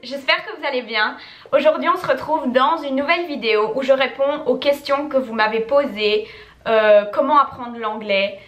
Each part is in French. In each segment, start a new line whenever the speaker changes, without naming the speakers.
j'espère que vous allez bien. Aujourd'hui on se retrouve dans une nouvelle vidéo où je réponds aux questions que vous m'avez posées, comment apprendre l'anglais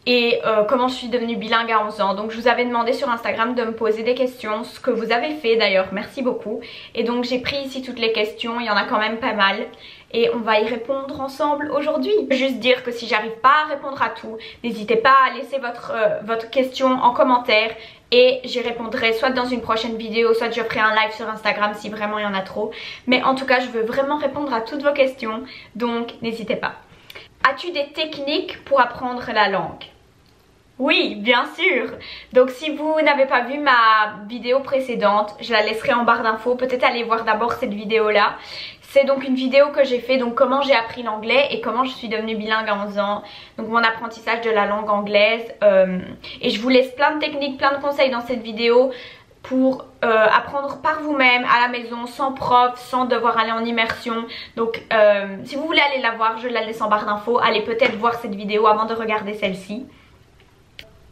et comment je suis devenue bilingue à 11 ans. Donc je vous avais demandé sur Instagram de me poser des questions, ce que vous avez fait d'ailleurs, merci beaucoup. Et donc j'ai pris ici toutes les questions, il y en a quand même pas mal. Et on va y répondre ensemble aujourd'hui. Juste dire que si j'arrive pas à répondre à tout, n'hésitez pas à laisser votre question en commentaire et j'y répondrai soit dans une prochaine vidéo, soit je ferai un live sur Instagram si vraiment il y en a trop. Mais en tout cas, je veux vraiment répondre à toutes vos questions, donc n'hésitez pas. As-tu des techniques pour apprendre la langue? Oui, bien sûr. Donc si vous n'avez pas vu ma vidéo précédente, je la laisserai en barre d'infos. Peut-être allez voir d'abord cette vidéo-là. C'est donc une vidéo que j'ai fait, donc comment j'ai appris l'anglais et comment je suis devenue bilingue à 11 ans. Donc mon apprentissage de la langue anglaise. Et je vous laisse plein de techniques, plein de conseils dans cette vidéo pour apprendre par vous-même à la maison, sans prof, sans devoir aller en immersion. Donc si vous voulez aller la voir, je la laisse en barre d'infos. Allez peut-être voir cette vidéo avant de regarder celle-ci.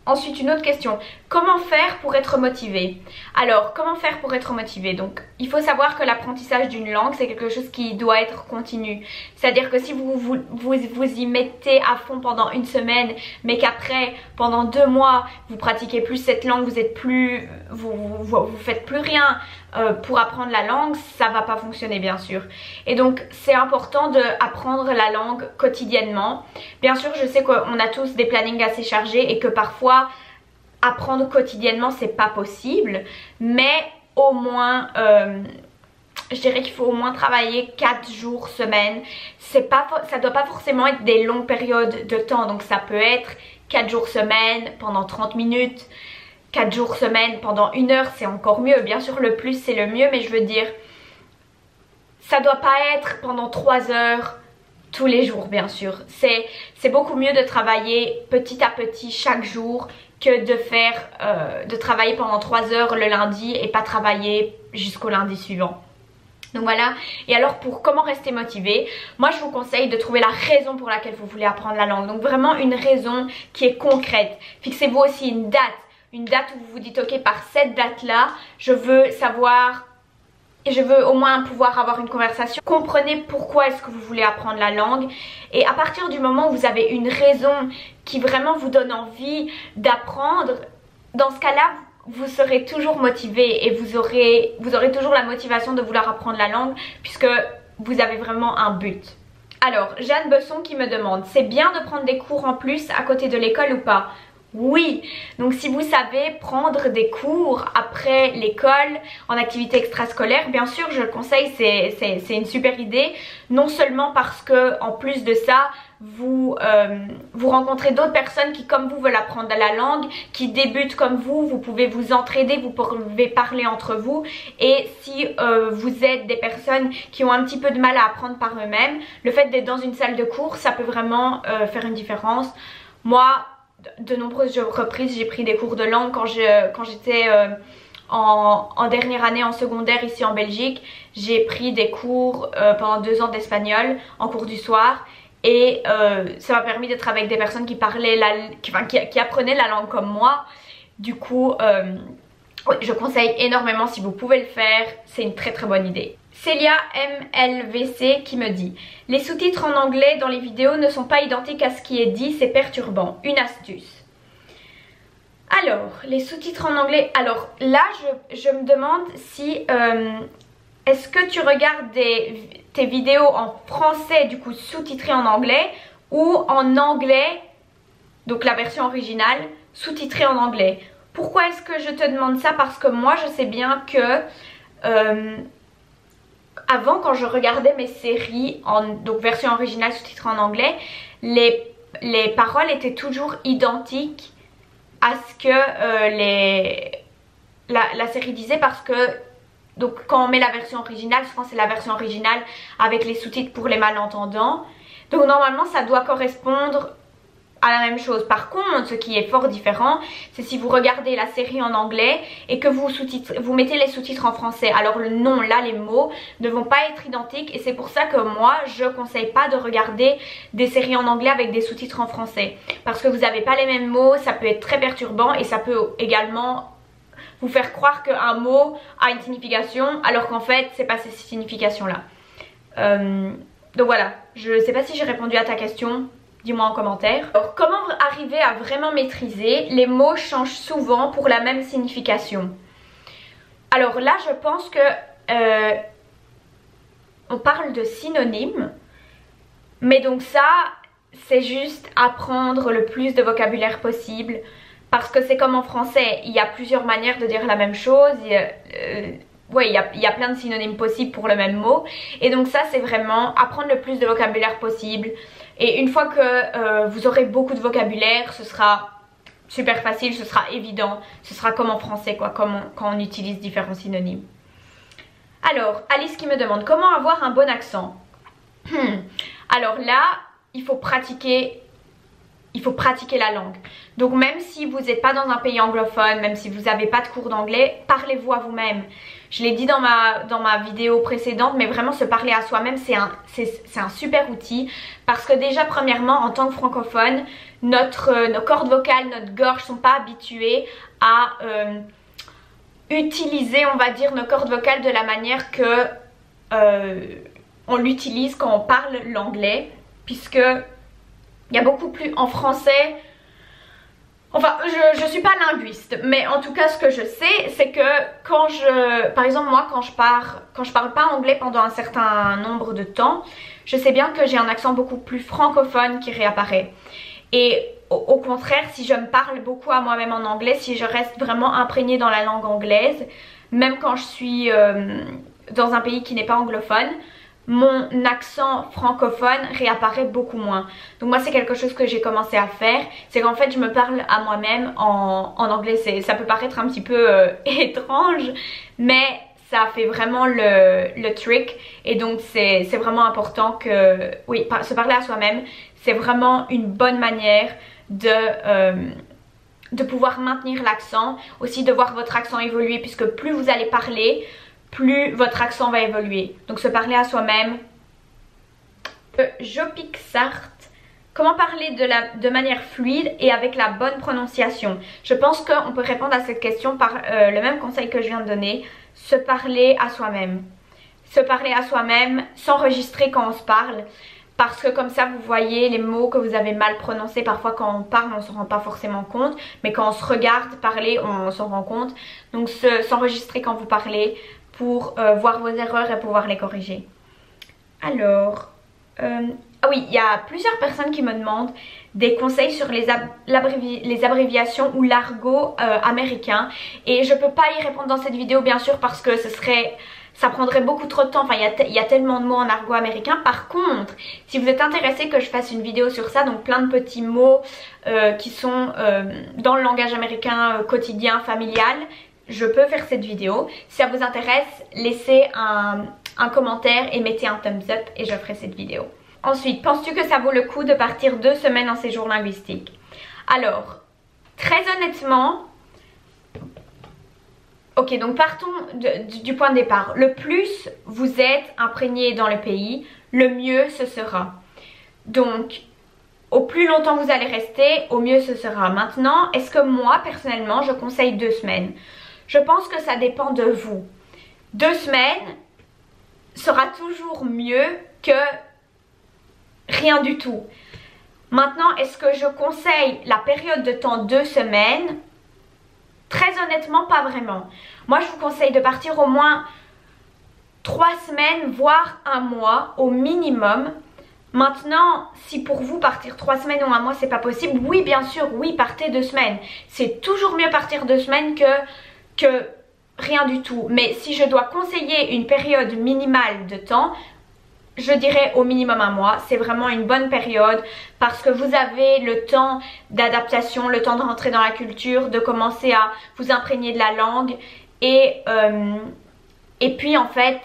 Ensuite, une autre question, comment faire pour être motivé? Alors, comment faire pour être motivé? Donc, il faut savoir que l'apprentissage d'une langue, c'est quelque chose qui doit être continu. C'est-à-dire que si vous y mettez à fond pendant une semaine, mais qu'après, pendant 2 mois, vous pratiquez plus cette langue, vous faites plus rien pour apprendre la langue, ça va pas fonctionner bien sûr. Et donc, c'est important d'apprendre la langue quotidiennement. Bien sûr, je sais qu'on a tous des plannings assez chargés et que parfois, apprendre quotidiennement c'est pas possible, mais au moins je dirais qu'il faut au moins travailler 4 jours semaine. Ça doit pas forcément être des longues périodes de temps, donc ça peut être 4 jours semaine pendant 30 minutes, 4 jours semaine pendant 1 heure, c'est encore mieux. Bien sûr le plus c'est le mieux, mais je veux dire ça doit pas être pendant 3 heures tous les jours bien sûr. C'est beaucoup mieux de travailler petit à petit chaque jour que de travailler pendant 3 heures le lundi et pas travailler jusqu'au lundi suivant. Donc voilà. Et alors pour comment rester motivé, moi je vous conseille de trouver la raison pour laquelle vous voulez apprendre la langue. Donc vraiment une raison qui est concrète. Fixez-vous aussi une date où vous vous dites ok, par cette date là je veux savoir et je veux au moins pouvoir avoir une conversation. Comprenez pourquoi est-ce que vous voulez apprendre la langue. Et à partir du moment où vous avez une raison qui vraiment vous donne envie d'apprendre, dans ce cas-là, vous serez toujours motivé et vous aurez toujours la motivation de vouloir apprendre la langue puisque vous avez vraiment un but. Alors, Jeanne Besson qui me demande, c'est bien de prendre des cours en plus à côté de l'école ou pas? Oui, donc si vous savez prendre des cours après l'école en activité extrascolaire, bien sûr je le conseille, c'est une super idée. Non seulement parce que en plus de ça, vous rencontrez d'autres personnes qui comme vous veulent apprendre la langue, qui débutent comme vous pouvez vous entraider, vous pouvez parler entre vous. Et si vous êtes des personnes qui ont un petit peu de mal à apprendre par eux-mêmes, le fait d'être dans une salle de cours, ça peut vraiment faire une différence. Moi, de nombreuses reprises, j'ai pris des cours de langue quand j'étais en dernière année en secondaire ici en Belgique. J'ai pris des cours pendant 2 ans d'espagnol en cours du soir et ça m'a permis d'être avec des personnes qui parlaient qui apprenaient la langue comme moi. Du coup, oui, je conseille énormément si vous pouvez le faire, c'est une très très bonne idée. Célia MLVC qui me dit, les sous-titres en anglais dans les vidéos ne sont pas identiques à ce qui est dit, c'est perturbant. Une astuce. Alors, les sous-titres en anglais, alors là je me demande si, est-ce que tu regardes tes vidéos en français du coup sous-titrées en anglais ou en anglais, donc la version originale, sous-titrée en anglais? Pourquoi est-ce que je te demande ça? Parce que moi je sais bien que avant quand je regardais mes séries donc version originale sous-titrée en anglais, les paroles étaient toujours identiques à ce que la série disait, parce que donc quand on met la version originale, souvent c'est la version originale avec les sous-titres pour les malentendants. Donc normalement ça doit correspondre à la même chose. Par contre, ce qui est fort différent, c'est si vous regardez la série en anglais et que vous mettez les sous-titres en français. Alors non, là les mots ne vont pas être identiques et c'est pour ça que moi je conseille pas de regarder des séries en anglais avec des sous-titres en français, parce que vous n'avez pas les mêmes mots, ça peut être très perturbant et ça peut également vous faire croire qu'un mot a une signification alors qu'en fait c'est pas cette signification là. Donc voilà, je sais pas si j'ai répondu à ta question, dis-moi en commentaire. Alors, comment arriver à vraiment maîtriser? Les mots changent souvent pour la même signification. Alors là je pense que on parle de synonymes, mais donc ça c'est juste apprendre le plus de vocabulaire possible, parce que c'est comme en français, il y a plusieurs manières de dire la même chose, il y a plein de synonymes possibles pour le même mot, et donc ça c'est vraiment apprendre le plus de vocabulaire possible, et une fois que vous aurez beaucoup de vocabulaire, ce sera super facile, ce sera évident, ce sera comme en français quoi, comme quand on utilise différents synonymes. Alors, Alice qui me demande comment avoir un bon accent. Alors là, il faut pratiquer la langue. Donc même si vous n'êtes pas dans un pays anglophone, même si vous n'avez pas de cours d'anglais, parlez-vous à vous-même. Je l'ai dit dans ma vidéo précédente, mais vraiment se parler à soi-même, c'est un super outil. Parce que déjà, premièrement, en tant que francophone, nos cordes vocales, notre gorge ne sont pas habituées à utiliser, on va dire, nos cordes vocales de la manière que on l'utilise quand on parle l'anglais, puisque il y a beaucoup plus en français. Enfin, je suis pas linguiste, mais en tout cas ce que je sais c'est que par exemple moi quand je parle pas anglais pendant un certain nombre de temps, je sais bien que j'ai un accent beaucoup plus francophone qui réapparaît. Et au contraire, si je me parle beaucoup à moi-même en anglais, si je reste vraiment imprégnée dans la langue anglaise, même quand je suis dans un pays qui n'est pas anglophone, mon accent francophone réapparaît beaucoup moins. Donc moi c'est quelque chose que j'ai commencé à faire, c'est qu'en fait je me parle à moi-même en anglais. Ça peut paraître un petit peu étrange, mais ça fait vraiment le trick, et donc c'est vraiment important que, oui, se parler à soi-même, c'est vraiment une bonne manière de pouvoir maintenir l'accent, aussi de voir votre accent évoluer, puisque plus vous allez parler, plus votre accent va évoluer. Donc se parler à soi-même. Jopixart, comment parler de manière fluide et avec la bonne prononciation? Je pense qu'on peut répondre à cette question par le même conseil que je viens de donner, se parler à soi-même. Se parler à soi-même, s'enregistrer quand on se parle, parce que comme ça vous voyez les mots que vous avez mal prononcés. Parfois quand on parle on ne s'en rend pas forcément compte, mais quand on se regarde parler on s'en rend compte. Donc s'enregistrer quand vous parlez pour voir vos erreurs et pouvoir les corriger. Alors, ah oui, il y a plusieurs personnes qui me demandent des conseils sur les abréviations ou l'argot américain, et je peux pas y répondre dans cette vidéo bien sûr parce que ça prendrait beaucoup trop de temps. Enfin il y a tellement de mots en argot américain. Par contre, si vous êtes intéressé que je fasse une vidéo sur ça, donc plein de petits mots qui sont dans le langage américain quotidien, familial, je peux faire cette vidéo. Si ça vous intéresse, laissez un commentaire et mettez un thumbs up et je ferai cette vidéo. Ensuite, penses-tu que ça vaut le coup de partir 2 semaines en séjour linguistique? Alors, très honnêtement, ok, donc partons du point de départ. Le plus vous êtes imprégné dans le pays, le mieux ce sera. Donc, au plus longtemps vous allez rester, au mieux ce sera. Maintenant, est-ce que moi, personnellement, je conseille 2 semaines? Je pense que ça dépend de vous. 2 semaines sera toujours mieux que rien du tout. Maintenant, est-ce que je conseille la période de temps 2 semaines? Très honnêtement, pas vraiment. Moi, je vous conseille de partir au moins 3 semaines, voire 1 mois au minimum. Maintenant, si pour vous partir 3 semaines ou 1 mois, c'est pas possible, oui, bien sûr, oui, partez 2 semaines. C'est toujours mieux partir 2 semaines que rien du tout. Mais si je dois conseiller une période minimale de temps, je dirais au minimum 1 mois. C'est vraiment une bonne période parce que vous avez le temps d'adaptation, le temps de rentrer dans la culture, de commencer à vous imprégner de la langue et puis en fait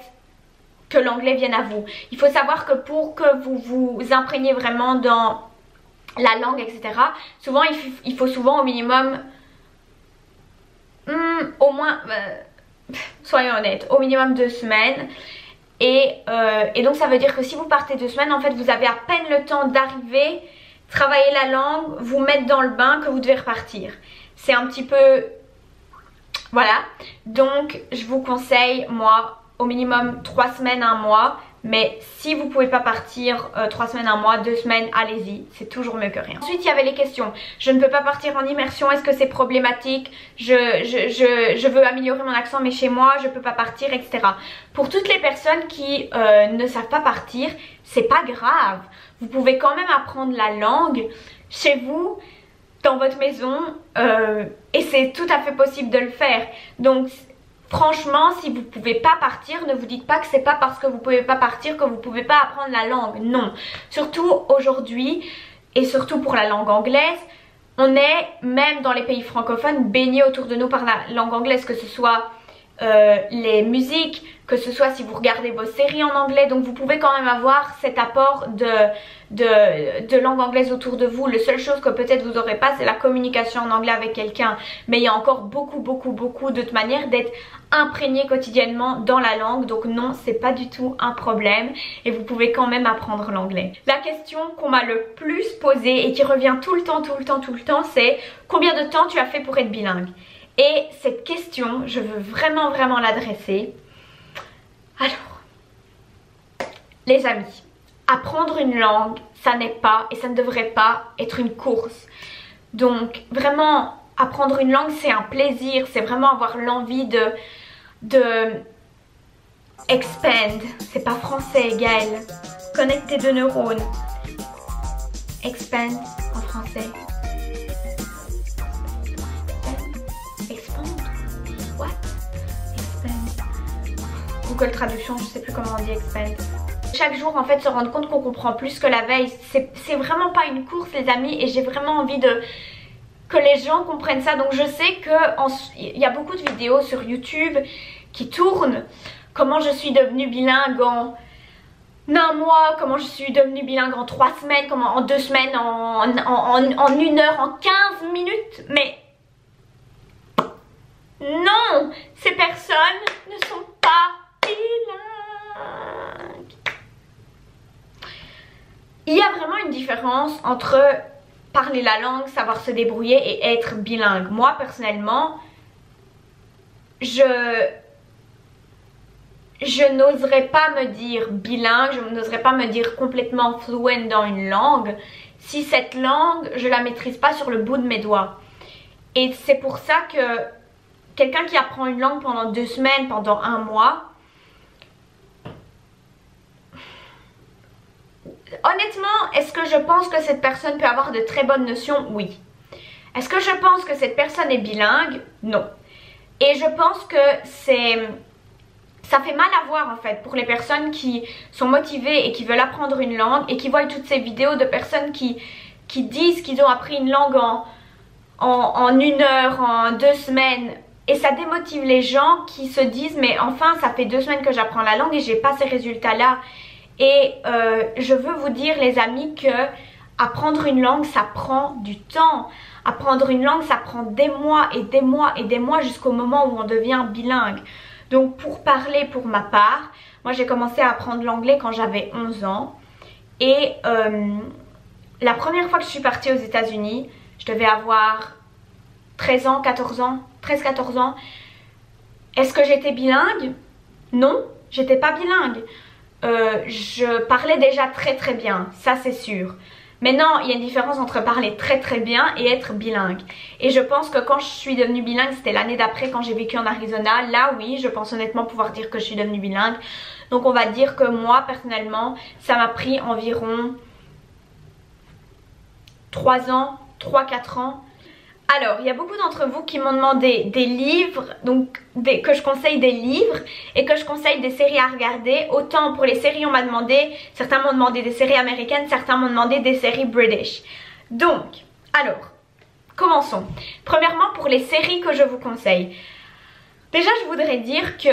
que l'anglais vienne à vous. Il faut savoir que pour que vous vous imprégniez vraiment dans la langue, etc., souvent il faut souvent au minimum au moins, soyons honnêtes, au minimum 2 semaines. Et donc ça veut dire que si vous partez 2 semaines, en fait vous avez à peine le temps d'arriver, travailler la langue, vous mettre dans le bain, que vous devez repartir. C'est un petit peu Voilà, donc je vous conseille moi au minimum 3 semaines, 1 mois. Mais si vous pouvez pas partir 3 semaines, 1 mois, 2 semaines, allez-y, c'est toujours mieux que rien. Ensuite il y avait les questions, je ne peux pas partir en immersion, est-ce que c'est problématique, je veux améliorer mon accent mais chez moi je peux pas partir, etc. Pour toutes les personnes qui ne savent pas partir, c'est pas grave, vous pouvez quand même apprendre la langue chez vous, dans votre maison, et c'est tout à fait possible de le faire. Donc franchement, si vous pouvez pas partir, ne vous dites pas que c'est pas parce que vous pouvez pas partir que vous pouvez pas apprendre la langue. Non. Surtout aujourd'hui, et surtout pour la langue anglaise, on est, même dans les pays francophones, baigné autour de nous par la langue anglaise, que ce soit les musiques, que ce soit si vous regardez vos séries en anglais. Donc vous pouvez quand même avoir cet apport de langue anglaise autour de vous. La seule chose que peut-être vous n'aurez pas, c'est la communication en anglais avec quelqu'un. Mais il y a encore beaucoup d'autres manières d'être imprégné quotidiennement dans la langue. Donc non, c'est pas du tout un problème et vous pouvez quand même apprendre l'anglais. La question qu'on m'a le plus posée et qui revient tout le temps, c'est combien de temps tu as fait pour être bilingue? Et cette question, je veux vraiment l'adresser. Alors, les amis, apprendre une langue, ça n'est pas et ça ne devrait pas être une course. Donc vraiment, apprendre une langue, c'est un plaisir, c'est vraiment avoir l'envie de expand. C'est pas français, Gaëlle. Connecter deux neurones. Expand en français. Google Traduction, je sais plus comment on dit expand. Chaque jour en fait se rendre compte qu'on comprend plus que la veille. C'est vraiment pas une course les amis et j'ai vraiment envie que les gens comprennent ça. Donc je sais qu'il y a beaucoup de vidéos sur YouTube qui tournent. Comment je suis devenue bilingue en 1 mois, comment je suis devenue bilingue en 3 semaines, comment en 2 semaines, en 1 heure, en 15 minutes. Mais non, ces personnes ne sont pas bilingue. Il y a vraiment une différence entre parler la langue, savoir se débrouiller et être bilingue. Moi personnellement, je n'oserais pas me dire bilingue, je n'oserais pas me dire complètement fluent dans une langue si cette langue, je la maîtrise pas sur le bout de mes doigts. Et c'est pour ça que quelqu'un qui apprend une langue pendant 2 semaines, pendant 1 mois, honnêtement, est-ce que je pense que cette personne peut avoir de très bonnes notions? Oui. Est-ce que je pense que cette personne est bilingue? Non. Et je pense que ça fait mal à voir en fait pour les personnes qui sont motivées et qui veulent apprendre une langue et qui voient toutes ces vidéos de personnes qui disent qu'ils ont appris une langue en 1 heure, en 2 semaines. Et ça démotive les gens qui se disent mais enfin ça fait 2 semaines que j'apprends la langue et j'ai pas ces résultats là. Et je veux vous dire les amis que apprendre une langue ça prend du temps. Apprendre une langue ça prend des mois et des mois et des mois jusqu'au moment où on devient bilingue. Donc pour parler pour ma part, moi j'ai commencé à apprendre l'anglais quand j'avais 11 ans. Et la première fois que je suis partie aux États-Unis, je devais avoir 13 ans, 14 ans, 13-14 ans. Est-ce que j'étais bilingue? Non, j'étais pas bilingue. Je parlais déjà très bien, ça c'est sûr. Maintenant, il y a une différence entre parler très bien et être bilingue. Et je pense que quand je suis devenue bilingue, c'était l'année d'après quand j'ai vécu en Arizona. Là oui, je pense honnêtement pouvoir dire que je suis devenue bilingue. Donc on va dire que moi personnellement, ça m'a pris environ 3 ans, 3-4 ans. Alors, il y a beaucoup d'entre vous qui m'ont demandé des livres, donc que je conseille des livres et que je conseille des séries à regarder. Autant pour les séries, on m'a demandé, certains m'ont demandé des séries américaines, certains m'ont demandé des séries british. Donc, alors, commençons. Premièrement, pour les séries que je vous conseille. Déjà, je voudrais dire que,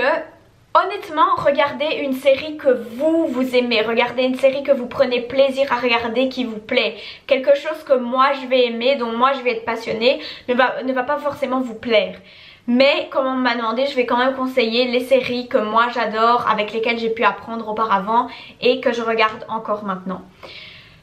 honnêtement, regardez une série que vous aimez. Regardez une série que vous prenez plaisir à regarder, qui vous plaît. Quelque chose que moi je vais aimer, dont moi je vais être passionnée, ne va pas forcément vous plaire. Mais comme on m'a demandé, je vais quand même conseiller les séries que moi j'adore, avec lesquelles j'ai pu apprendre auparavant et que je regarde encore maintenant.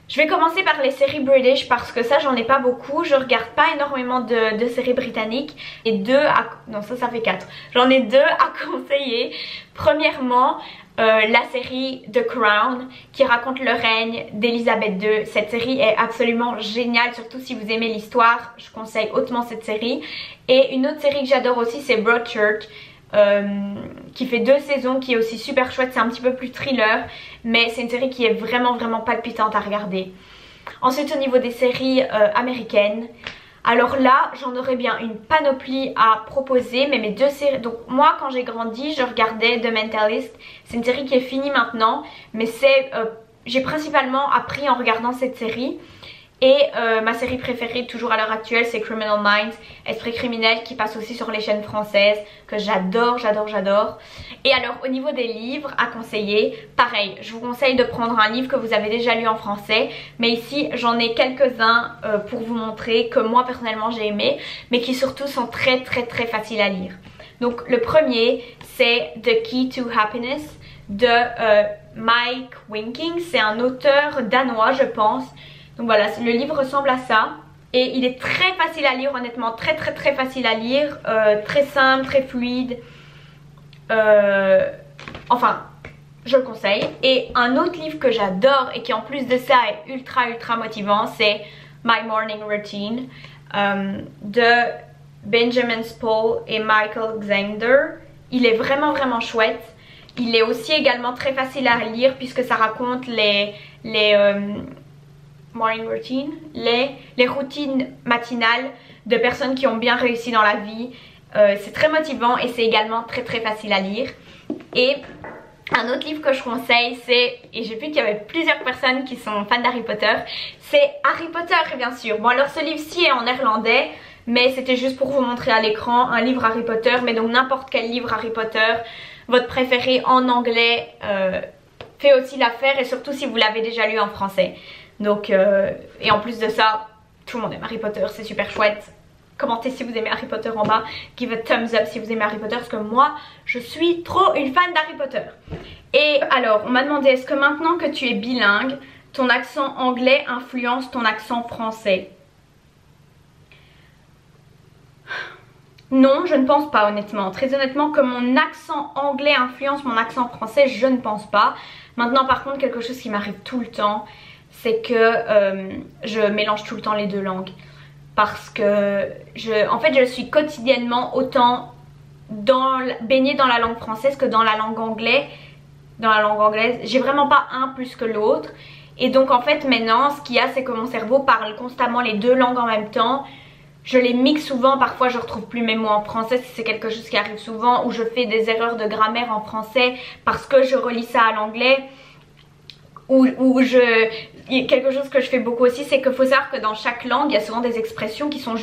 Je vais commencer par les séries British parce que ça j'en ai pas beaucoup, je regarde pas énormément de séries britanniques. Et non ça fait 4. J'en ai 2 à conseiller. Premièrement, la série The Crown qui raconte le règne d'Elisabeth II. Cette série est absolument géniale, surtout si vous aimez l'histoire, je conseille hautement cette série. Et une autre série que j'adore aussi c'est Broadchurch, qui fait 2 saisons, qui est aussi super chouette, c'est un petit peu plus thriller, mais c'est une série qui est vraiment palpitante à regarder. Ensuite au niveau des séries américaines, alors là j'en aurais bien une panoplie à proposer, mais mes 2 séries, donc moi quand j'ai grandi je regardais The Mentalist, c'est une série qui est finie maintenant, mais j'ai principalement appris en regardant cette série. Et ma série préférée toujours à l'heure actuelle c'est Criminal Minds, Esprit criminel, qui passe aussi sur les chaînes françaises, que j'adore. Et alors au niveau des livres à conseiller, pareil, je vous conseille de prendre un livre que vous avez déjà lu en français, mais ici j'en ai quelques-uns pour vous montrer que moi personnellement j'ai aimé, mais qui surtout sont très faciles à lire. Donc le premier c'est The Key to Happiness de Mike Winking, c'est un auteur danois je pense. Donc voilà, le livre ressemble à ça. Et il est très facile à lire, honnêtement, très facile à lire, très simple, très fluide. Enfin, je le conseille. Et un autre livre que j'adore et qui en plus de ça est ultra motivant, c'est My Morning Routine de Benjamin Spall et Michael Xander. Il est vraiment chouette. Il est aussi également très facile à lire puisque ça raconte les morning routine, les routines matinales de personnes qui ont bien réussi dans la vie. C'est très motivant et c'est également très facile à lire. Et un autre livre que je conseille c'est, et j'ai vu qu'il y avait plusieurs personnes qui sont fans d'Harry Potter, c'est Harry Potter bien sûr. Bon alors ce livre-ci est en néerlandais, mais c'était juste pour vous montrer à l'écran un livre Harry Potter, mais donc n'importe quel livre Harry Potter, votre préféré en anglais fait aussi l'affaire, et surtout si vous l'avez déjà lu en français. Donc, et en plus de ça, tout le monde aime Harry Potter, c'est super chouette. Commentez si vous aimez Harry Potter en bas, give a thumbs up si vous aimez Harry Potter, parce que moi, je suis trop une fan d'Harry Potter. Et alors, on m'a demandé, est-ce que maintenant que tu es bilingue, ton accent anglais influence ton accent français? Non, je ne pense pas honnêtement. Très honnêtement, que mon accent anglais influence mon accent français, je ne pense pas. Maintenant par contre, quelque chose qui m'arrive tout le temps, c'est que je mélange tout le temps les 2 langues. Parce que en fait je suis quotidiennement autant baignée dans la langue française que dans la langue anglaise. J'ai vraiment pas un plus que l'autre. Et donc en fait maintenant ce qu'il y a c'est que mon cerveau parle constamment les 2 langues en même temps. Je les mixe souvent, parfois je retrouve plus mes mots en français si c'est quelque chose qui arrive souvent, ou je fais des erreurs de grammaire en français parce que je relis ça à l'anglais. Quelque chose que je fais beaucoup aussi, c'est qu'il faut savoir que dans chaque langue il y a souvent des expressions qui sont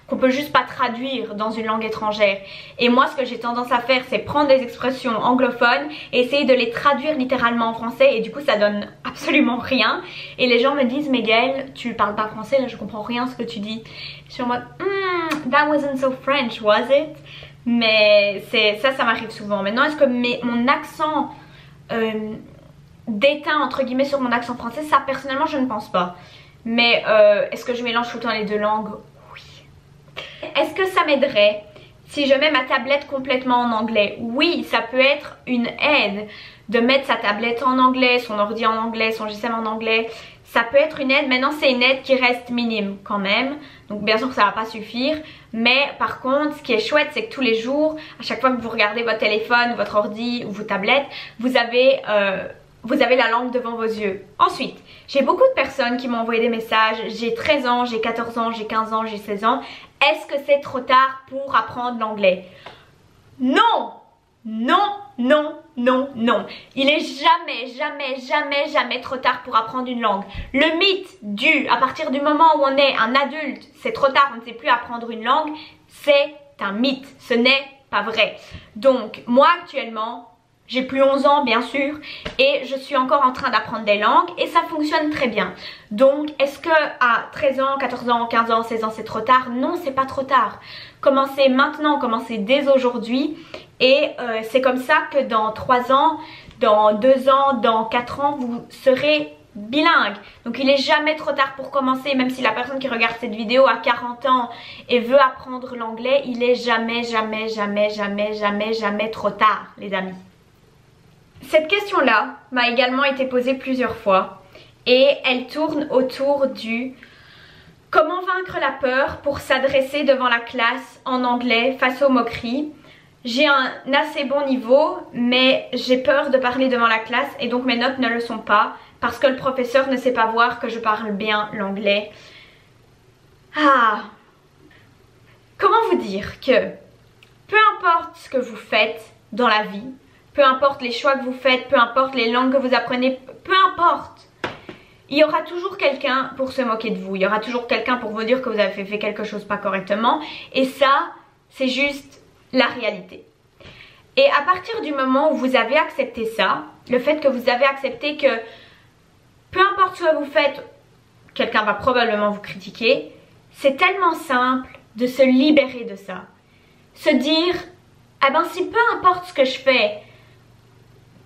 qu'on peut juste pas traduire dans une langue étrangère. Et moi ce que j'ai tendance à faire c'est prendre des expressions anglophones et essayer de les traduire littéralement en français, et du coup ça donne absolument rien. Et les gens me disent mais Gaëlle, tu parles pas français là, je comprends rien ce que tu dis. Je suis en mode that wasn't so French was it? Mais ça m'arrive souvent. Maintenant est-ce que mon accent déteint entre guillemets sur mon accent français? Ça personnellement je ne pense pas. Mais est-ce que je mélange tout le temps les 2 langues? Oui. Est-ce que ça m'aiderait si je mets ma tablette complètement en anglais? Oui, ça peut être une aide de mettre sa tablette en anglais, son ordi en anglais, son GSM en anglais. Ça peut être une aide. Maintenant c'est une aide qui reste minime quand même, donc bien sûr ça va pas suffire. Mais par contre ce qui est chouette c'est que tous les jours, à chaque fois que vous regardez votre téléphone, votre ordi ou vos tablettes, vous avez la langue devant vos yeux. Ensuite, j'ai beaucoup de personnes qui m'ont envoyé des messages. J'ai 13 ans, j'ai 14 ans, j'ai 15 ans, j'ai 16 ans. Est-ce que c'est trop tard pour apprendre l'anglais? Non! Non, non, non, non. Il est jamais trop tard pour apprendre une langue. Le mythe à partir du moment où on est un adulte, c'est trop tard, on ne sait plus apprendre une langue, c'est un mythe. Ce n'est pas vrai. Donc, moi actuellement, j'ai plus 11 ans bien sûr et je suis encore en train d'apprendre des langues et ça fonctionne très bien. Donc est-ce que à 13 ans, 14 ans, 15 ans, 16 ans c'est trop tard? Non, c'est pas trop tard. Commencez maintenant, commencez dès aujourd'hui et c'est comme ça que dans 3 ans, dans 2 ans, dans 4 ans, vous serez bilingue. Donc il est jamais trop tard pour commencer, même si la personne qui regarde cette vidéo a 40 ans et veut apprendre l'anglais, il est jamais trop tard, les amis. Cette question-là m'a également été posée plusieurs fois et elle tourne autour du comment vaincre la peur pour s'adresser devant la classe en anglais face aux moqueries. J'ai un assez bon niveau, mais j'ai peur de parler devant la classe et donc mes notes ne le sont pas parce que le professeur ne sait pas voir que je parle bien l'anglais. Ah! Comment vous dire que peu importe ce que vous faites dans la vie, peu importe les choix que vous faites, peu importe les langues que vous apprenez, peu importe, il y aura toujours quelqu'un pour se moquer de vous. Il y aura toujours quelqu'un pour vous dire que vous avez fait quelque chose pas correctement. Et ça, c'est juste la réalité. Et à partir du moment où vous avez accepté ça, le fait que vous avez accepté que peu importe ce que vous faites, quelqu'un va probablement vous critiquer, c'est tellement simple de se libérer de ça. Se dire, ah ben si peu importe ce que je fais,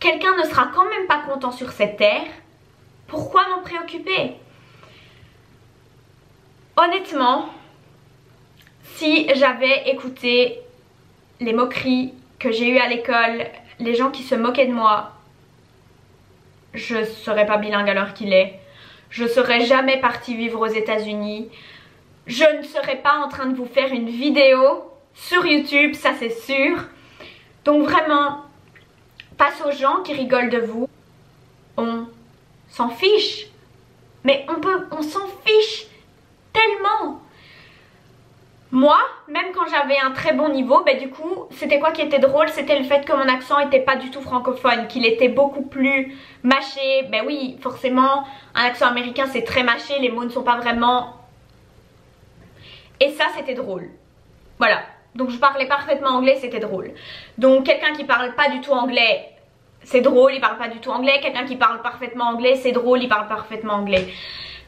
quelqu'un ne sera quand même pas content sur cette terre, pourquoi m'en préoccuper? Honnêtement, si j'avais écouté les moqueries que j'ai eues à l'école, les gens qui se moquaient de moi, je ne serais pas bilingue à l'heure qu'il est. Je ne serais jamais partie vivre aux États-Unis. Je ne serais pas en train de vous faire une vidéo sur YouTube, ça c'est sûr. Donc vraiment, face aux gens qui rigolent de vous, on s'en fiche. Mais on s'en fiche tellement. Moi, même quand j'avais un très bon niveau, ben du coup, c'était quoi qui était drôle? C'était le fait que mon accent était pas du tout francophone, qu'il était beaucoup plus mâché. Ben oui, forcément, un accent américain c'est très mâché, les mots ne sont pas vraiment... Et ça, c'était drôle. Voilà, donc je parlais parfaitement anglais, c'était drôle. Donc quelqu'un qui parle pas du tout anglais, c'est drôle, il parle pas du tout anglais. Quelqu'un qui parle parfaitement anglais, c'est drôle, il parle parfaitement anglais.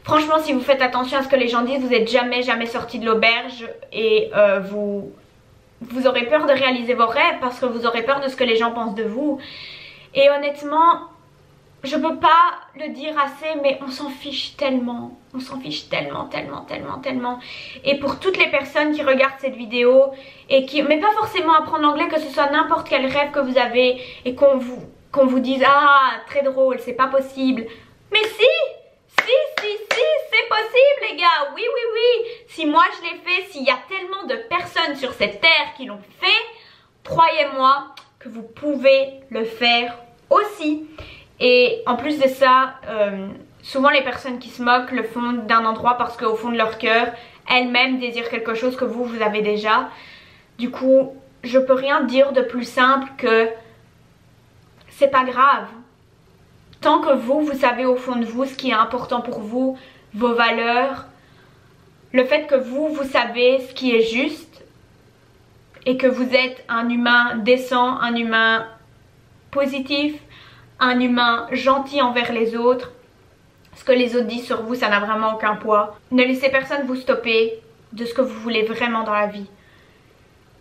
Franchement, si vous faites attention à ce que les gens disent, vous n'êtes jamais sorti de l'auberge et vous aurez peur de réaliser vos rêves parce que vous aurez peur de ce que les gens pensent de vous. Et honnêtement, je peux pas le dire assez, mais on s'en fiche tellement. On s'en fiche tellement. Et pour toutes les personnes qui regardent cette vidéo et qui, mais pas forcément apprendre l'anglais, que ce soit n'importe quel rêve que vous avez et qu'on vous dise ah très drôle, c'est pas possible. Mais si, c'est possible les gars, oui. Si moi je l'ai fait, s'il y a tellement de personnes sur cette terre qui l'ont fait, croyez-moi que vous pouvez le faire aussi. Et en plus de ça, souvent les personnes qui se moquent le font d'un endroit parce qu'au fond de leur cœur, elles-mêmes désirent quelque chose que vous avez déjà. Du coup, je peux rien dire de plus simple que c'est pas grave. Tant que vous savez au fond de vous ce qui est important pour vous, vos valeurs, le fait que vous savez ce qui est juste et que vous êtes un humain décent, un humain positif, un humain gentil envers les autres, ce que les autres disent sur vous, ça n'a vraiment aucun poids. Ne laissez personne vous stopper de ce que vous voulez vraiment dans la vie.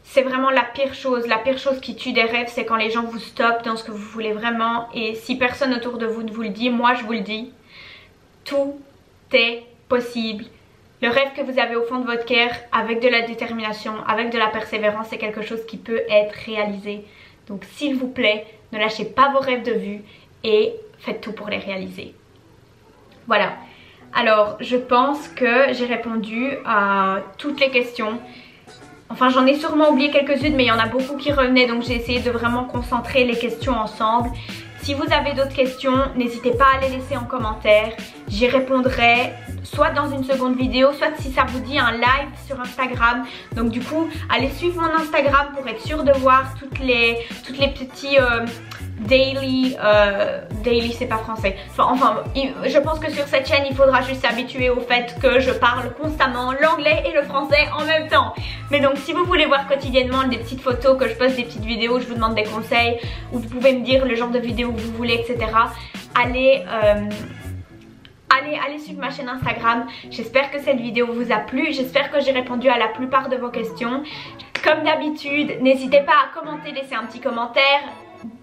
C'est vraiment la pire chose qui tue des rêves, c'est quand les gens vous stoppent dans ce que vous voulez vraiment. Et si personne autour de vous ne vous le dit, moi je vous le dis, tout est possible. Le rêve que vous avez au fond de votre cœur, avec de la détermination, avec de la persévérance, c'est quelque chose qui peut être réalisé. Donc s'il vous plaît, ne lâchez pas vos rêves de vue et faites tout pour les réaliser. Voilà. Alors je pense que j'ai répondu à toutes les questions. Enfin j'en ai sûrement oublié quelques-unes mais il y en a beaucoup qui revenaient, donc j'ai essayé de vraiment concentrer les questions ensemble. Si vous avez d'autres questions, n'hésitez pas à les laisser en commentaire. J'y répondrai soit dans une seconde vidéo, soit si ça vous dit un live sur Instagram. Donc du coup, allez suivre mon Instagram pour être sûr de voir toutes les petits daily c'est pas français. Enfin, je pense que sur cette chaîne, il faudra juste s'habituer au fait que je parle constamment l'anglais et le français en même temps. Mais donc si vous voulez voir quotidiennement des petites photos, que je poste des petites vidéos, je vous demande des conseils, ou vous pouvez me dire le genre de vidéo que vous voulez, etc. Allez suivre ma chaîne Instagram. J'espère que cette vidéo vous a plu. J'espère que j'ai répondu à la plupart de vos questions. Comme d'habitude, n'hésitez pas à commenter, laisser un petit commentaire.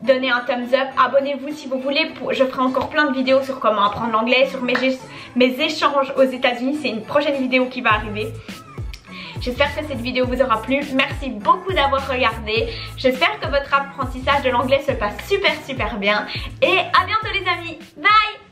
donner un thumbs up, abonnez-vous si vous voulez, je ferai encore plein de vidéos sur comment apprendre l'anglais, sur mes échanges aux États-Unis, c'est une prochaine vidéo qui va arriver. J'espère que cette vidéo vous aura plu, merci beaucoup d'avoir regardé, j'espère que votre apprentissage de l'anglais se passe super bien et à bientôt les amis, bye.